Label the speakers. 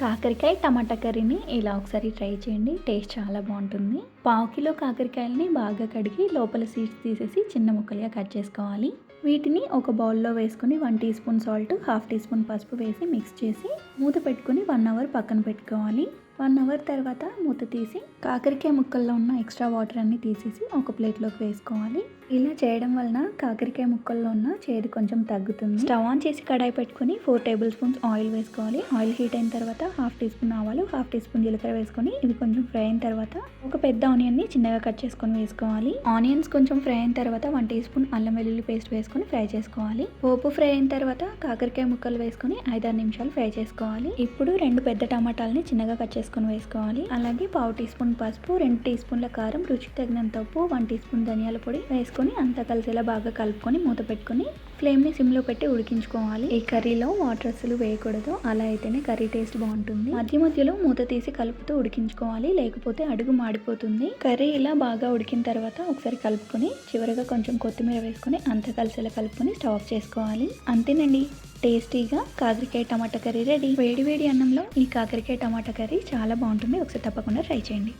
Speaker 1: కాకరకాయ టమాటా కర్రీని ఇలా ఒకసారి ట్రై చేయండి. టేస్ట్ చాలా బాగుంటుంది. పావు కిలో కాకరకాయలని బాగా కడిగి లోపల సీడ్స్ తీసేసి చిన్న ముక్కలుగా కట్ చేసుకోవాలి. వీటిని ఒక బౌల్లో వేసుకొని 1 tea spoon salt, half tea spoon పసుపు వేసి మిక్స్ చేసి మూత పెట్టుకుని 1 అవర్ పక్కన పెట్టుకోవాలి. 1 అవర్ తర్వాత మూత తీసి కాకరకాయ ముక్కల్లో ఉన్న ఎక్స్ట్రా వాటర్ అన్ని తీసేసి ఒక ప్లేట్లోకి వేసుకోవాలి. ఇలా చేయడం వలన కాకరకాయ ముక్కల్లో ఉన్న చేదు కొంచెం తగ్గుతుంది. స్టవ్ ఆన్ చేసి కడాయి పెట్టుకుని 4 టేబుల్ స్పూన్స్ ఆయిల్ వేసుకోవాలి. ఆయిల్ హీట్ అయిన తర్వాత హాఫ్ టీ స్పూన్ ఆవాలు, హాఫ్ టీ స్పూన్ జీలకర్ర వేసుకొని ఇవి కొంచెం ఫ్రై అయిన తర్వాత ఒక పెద్ద ఆనియన్ని చిన్నగా కట్ చేసుకొని వేసుకోవాలి. ఆనియన్స్ కొంచెం ఫ్రై అయిన తర్వాత 1 టీ స్పూన్ అల్లం వెల్లుల్లి పేస్ట్ వేసుకొని ఫ్రై చేసుకోవాలి. పోపు ఫ్రై అయిన తర్వాత కాకరకాయ ముక్కలు వేసుకొని 5-6 నిమిషాలు ఫ్రై చేసుకోవాలి. ఇప్పుడు 2 పెద్ద టమాటాలని చిన్నగా కట్ చేసుకొని వేసుకోవాలి. అలాగే పావు టీ స్పూన్ పసుపు, 2 టీ స్పూన్ల కారం, రుచికి తగినంత ఉప్పు, 1 టీ స్పూన్ ధనియాల పొడి వేసుకొని అంతా కలిసేలా బాగా కలుపుకొని మూత పెట్టుకొని ఫ్లేమ్ని సిమ్లో పెట్టి ఉడికించుకోవాలి. ఈ కర్రీలో వాటర్ అసలు వేయకూడదు. అలా అయితేనే కర్రీ టేస్ట్ బాగుంటుంది. మధ్య మధ్యలో మూత తీసి కలుపుతూ ఉడికించుకోవాలి, లేకపోతే అడుగు మాడిపోతుంది. కర్రీ ఇలా బాగా ఉడికిన తర్వాత ఒకసారి కలుపుకొని చివరిగా కొంచెం కొత్తిమీర వేసుకొని అంతా కలిసేలా కలుపుకొని స్టవ్ ఆఫ్ చేసుకోవాలి. అంతేనండి, టేస్టీగా కాకరకాయ టమాటా కర్రీ రెడీ. వేడి వేడి అన్నంలో ఈ కాకరకాయ టమాటా కర్రీ చాలా బాగుంటుంది. ఒకసారి తప్పకుండా ట్రై చేయండి.